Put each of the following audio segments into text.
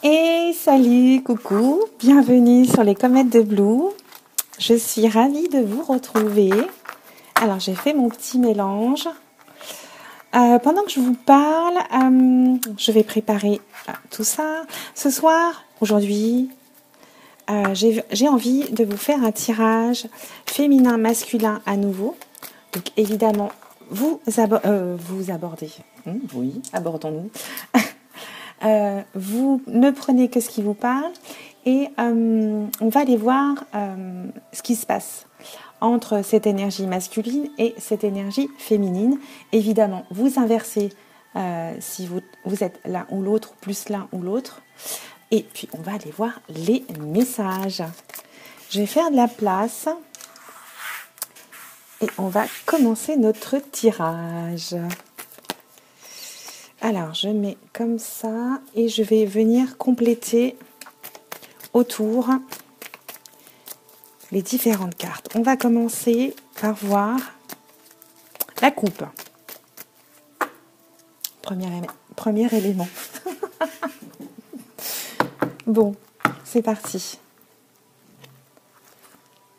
Et salut, coucou, bienvenue sur les Comètes de Blue. Je suis ravie de vous retrouver. Alors, j'ai fait mon petit mélange. Pendant que je vous parle, je vais préparer tout ça. Ce soir, aujourd'hui, j'ai envie de vous faire un tirage féminin-masculin à nouveau. Donc, évidemment, vous abordez. Oui, abordons-nous. Vous ne prenez que ce qui vous parle et on va aller voir ce qui se passe entre cette énergie masculine et cette énergie féminine. Évidemment, vous inversez si vous êtes l'un ou l'autre, plus l'un ou l'autre. Et puis, on va aller voir les messages. Je vais faire de la place et on va commencer notre tirage. Alors, je mets comme ça et je vais venir compléter autour les différentes cartes. On va commencer par voir la coupe. Premier élément. Bon, c'est parti.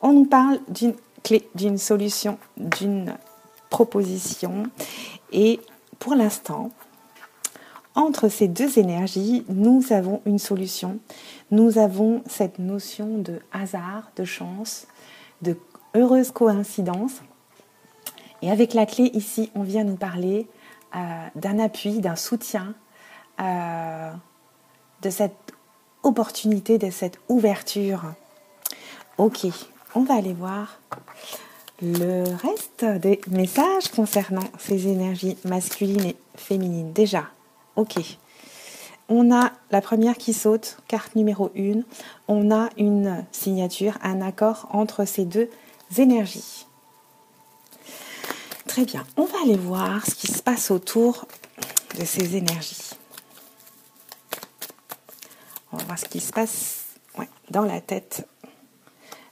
On nous parle d'une clé, d'une solution, d'une proposition. Et pour l'instant, entre ces deux énergies, nous avons une solution. Nous avons cette notion de hasard, de chance, de heureuse coïncidence. Et avec la clé ici, on vient nous parler d'un appui, d'un soutien, de cette opportunité, de cette ouverture. Ok, on va aller voir le reste des messages concernant ces énergies masculines et féminines. Déjà, ok. On a la première qui saute, carte numéro 1. On a une signature, un accord entre ces deux énergies. Très bien, on va aller voir ce qui se passe autour de ces énergies. On va voir ce qui se passe dans la tête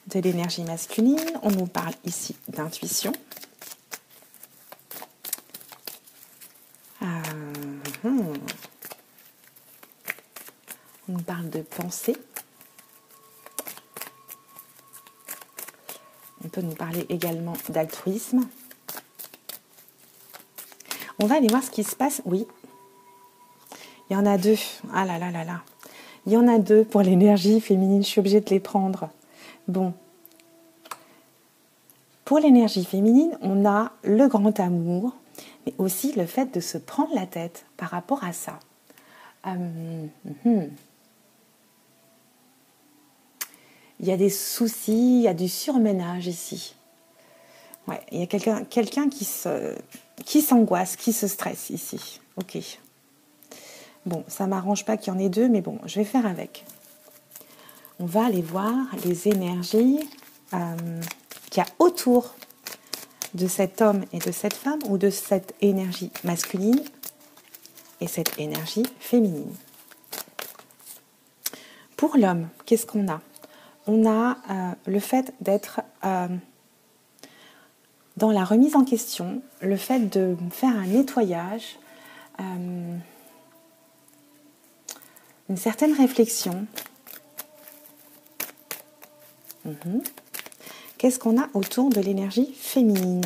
de l'énergie masculine. On nous parle ici d'intuition. On nous parle de pensée. On peut nous parler également d'altruisme. On va aller voir ce qui se passe. Oui, il y en a deux. Ah là là là là. Il y en a deux pour l'énergie féminine. Je suis obligée de les prendre. Bon. Pour l'énergie féminine, on a le grand amour, mais aussi le fait de se prendre la tête par rapport à ça. Il y a des soucis, il y a du surménage ici. Ouais, il y a quelqu'un qui s'angoisse, qui se stresse ici. Ok. Bon, ça ne m'arrange pas qu'il y en ait deux, mais bon, je vais faire avec. On va aller voir les énergies qu'il y a autour de cet homme et de cette femme, ou de cette énergie masculine et cette énergie féminine. Pour l'homme, qu'est-ce qu'on a ? On a le fait d'être dans la remise en question, le fait de faire un nettoyage, une certaine réflexion. Qu'est-ce qu'on a autour de l'énergie féminine ?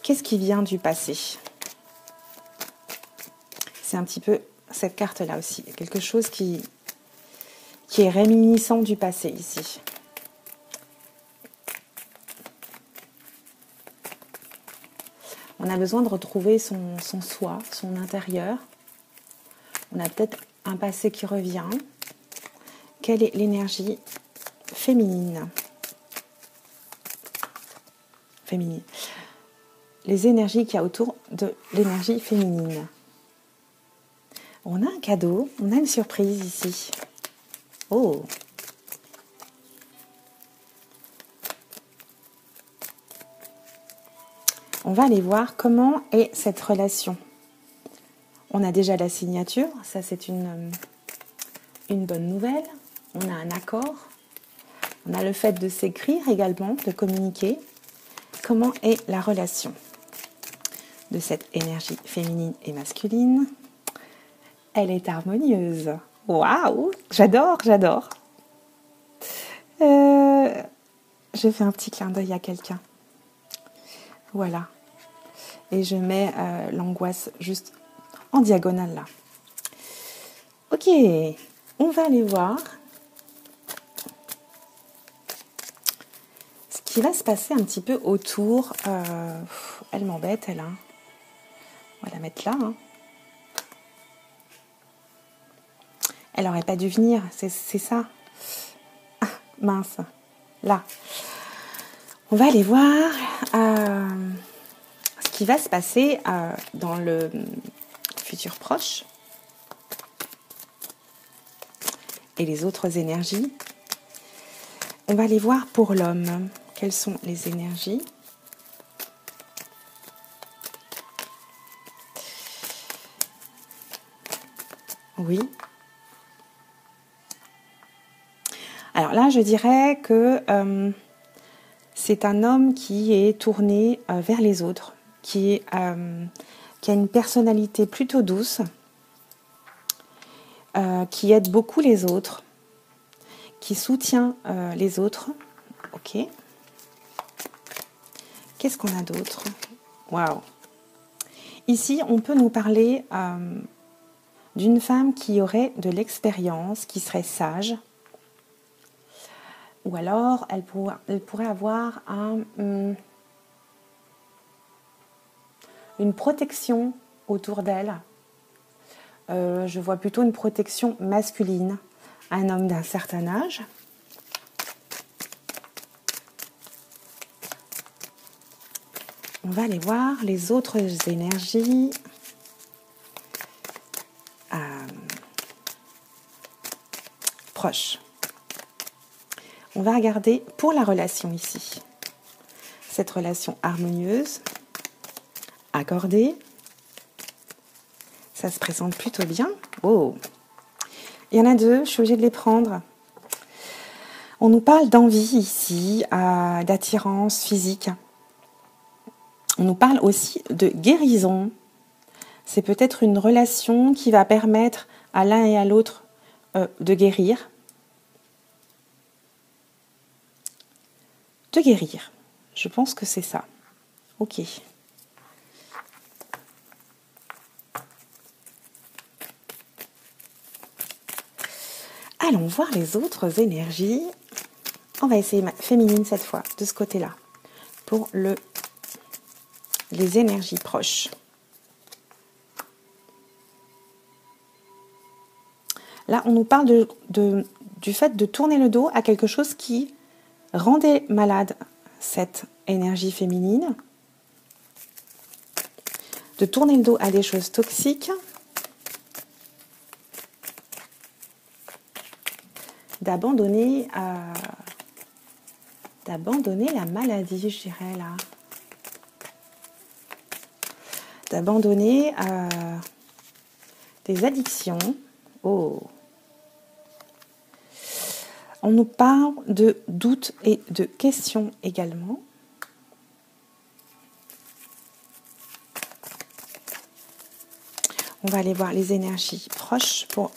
Qu'est-ce qui vient du passé ? C'est un petit peu cette carte-là aussi. Quelque chose qui est réminiscent du passé ici. On a besoin de retrouver son soi, son intérieur. On a peut-être un passé qui revient. Quelle est l'énergie féminine ? Féminine. Les énergies qu'il y a autour de l'énergie féminine. On a un cadeau, on a une surprise ici. Oh ! On va aller voir comment est cette relation. On a déjà la signature, ça c'est une bonne nouvelle. On a un accord. On a le fait de s'écrire également, de communiquer. Comment est la relation de cette énergie féminine et masculine ? elle est harmonieuse. Waouh, j'adore, j'adore. Je fais un petit clin d'œil à quelqu'un. Voilà. Et je mets l'angoisse juste en diagonale là. Ok, on va aller voir ce qui va se passer un petit peu autour. Elle m'embête, elle. Hein. On va la mettre là. Hein. Elle n'aurait pas dû venir, c'est ça. Ah, mince. Là. On va aller voir ce qui va se passer dans le futur proche et les autres énergies. On va aller voir pour l'homme. Quelles sont les énergies? Oui. Alors là, je dirais que c'est un homme qui est tourné vers les autres, qui a une personnalité plutôt douce, qui aide beaucoup les autres, qui soutient les autres. Ok. Qu'est-ce qu'on a d'autre? Waouh. Ici, on peut nous parler d'une femme qui aurait de l'expérience, qui serait sage. Ou alors, elle pourrait avoir une protection autour d'elle. Je vois plutôt une protection masculine. Un homme d'un certain âge. On va aller voir les autres énergies. Proches. On va regarder pour la relation ici. Cette relation harmonieuse, accordée. Ça se présente plutôt bien. Wow. Il y en a deux, je suis obligée de les prendre. On nous parle d'envie ici, d'attirance physique. On nous parle aussi de guérison. C'est peut-être une relation qui va permettre à l'un et à l'autre de guérir. De guérir. Je pense que c'est ça. Ok. Allons voir les autres énergies. On va essayer féminine cette fois, de ce côté-là. Pour les énergies proches. Là, on nous parle du fait de tourner le dos à quelque chose qui rendait malade cette énergie féminine. De tourner le dos à des choses toxiques. D'abandonner la maladie, je dirais là. D'abandonner des addictions. Oh. On nous parle de doutes et de questions également. On va aller voir les énergies proches pour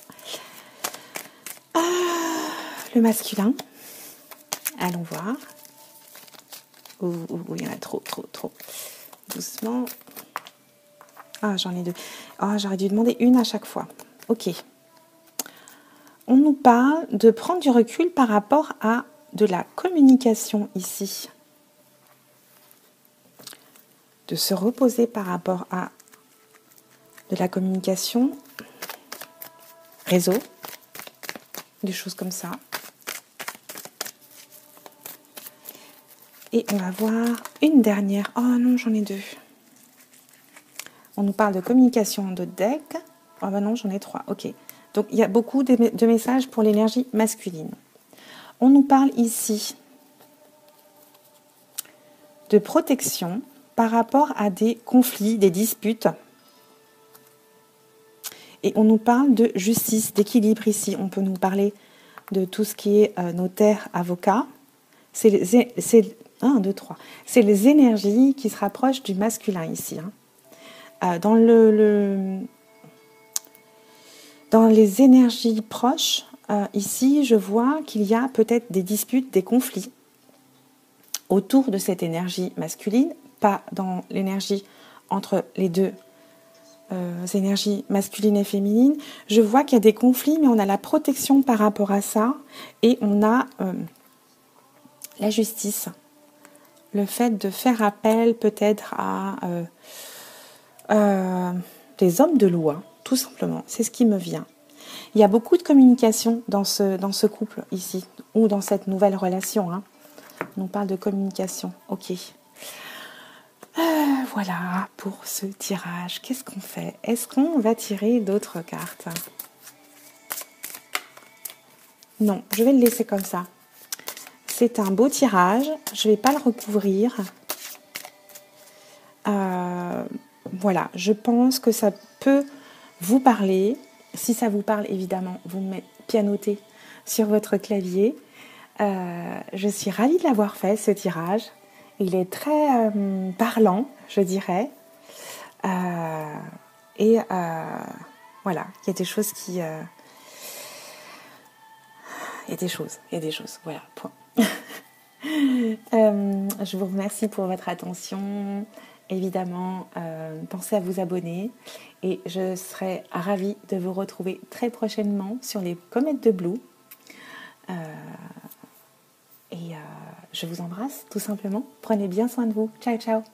le masculin. Allons voir. Il y en a trop. Doucement. Ah, j'en ai deux. Ah, j'aurais dû demander une à chaque fois. Ok. On nous parle de prendre du recul par rapport à de la communication ici. De se reposer par rapport à de la communication, réseau, des choses comme ça. Et on va voir une dernière. Oh non, j'en ai deux. On nous parle de communication de deck. Oh ben non, j'en ai trois. Ok. Donc, il y a beaucoup de messages pour l'énergie masculine. On nous parle ici de protection par rapport à des conflits, des disputes. Et on nous parle de justice, d'équilibre ici. On peut nous parler de tout ce qui est notaire, avocat. C'est les énergies qui se rapprochent du masculin ici. Hein. Dans Dans les énergies proches, ici, je vois qu'il y a peut-être des disputes, des conflits autour de cette énergie masculine, pas dans l'énergie entre les deux énergies masculines et féminines. Je vois qu'il y a des conflits, mais on a la protection par rapport à ça, et on a la justice. Le fait de faire appel peut-être à des hommes de loi, tout simplement. C'est ce qui me vient. Il y a beaucoup de communication dans ce couple ici, ou dans cette nouvelle relation. Hein. On parle de communication. Ok. Voilà pour ce tirage. Qu'est-ce qu'on fait? Est-ce qu'on va tirer d'autres cartes? Non, je vais le laisser comme ça. C'est un beau tirage. Je ne vais pas le recouvrir. Voilà, je pense que ça peut vous parler. Si ça vous parle, évidemment, vous me pianotez sur votre clavier. Je suis ravie de l'avoir fait, ce tirage. Il est très parlant, je dirais. Voilà, il y a des choses qui... il y a des choses, voilà, point. Je vous remercie pour votre attention. Évidemment, pensez à vous abonner et je serai ravie de vous retrouver très prochainement sur les comètes de Blue. Je vous embrasse tout simplement. Prenez bien soin de vous. Ciao, ciao.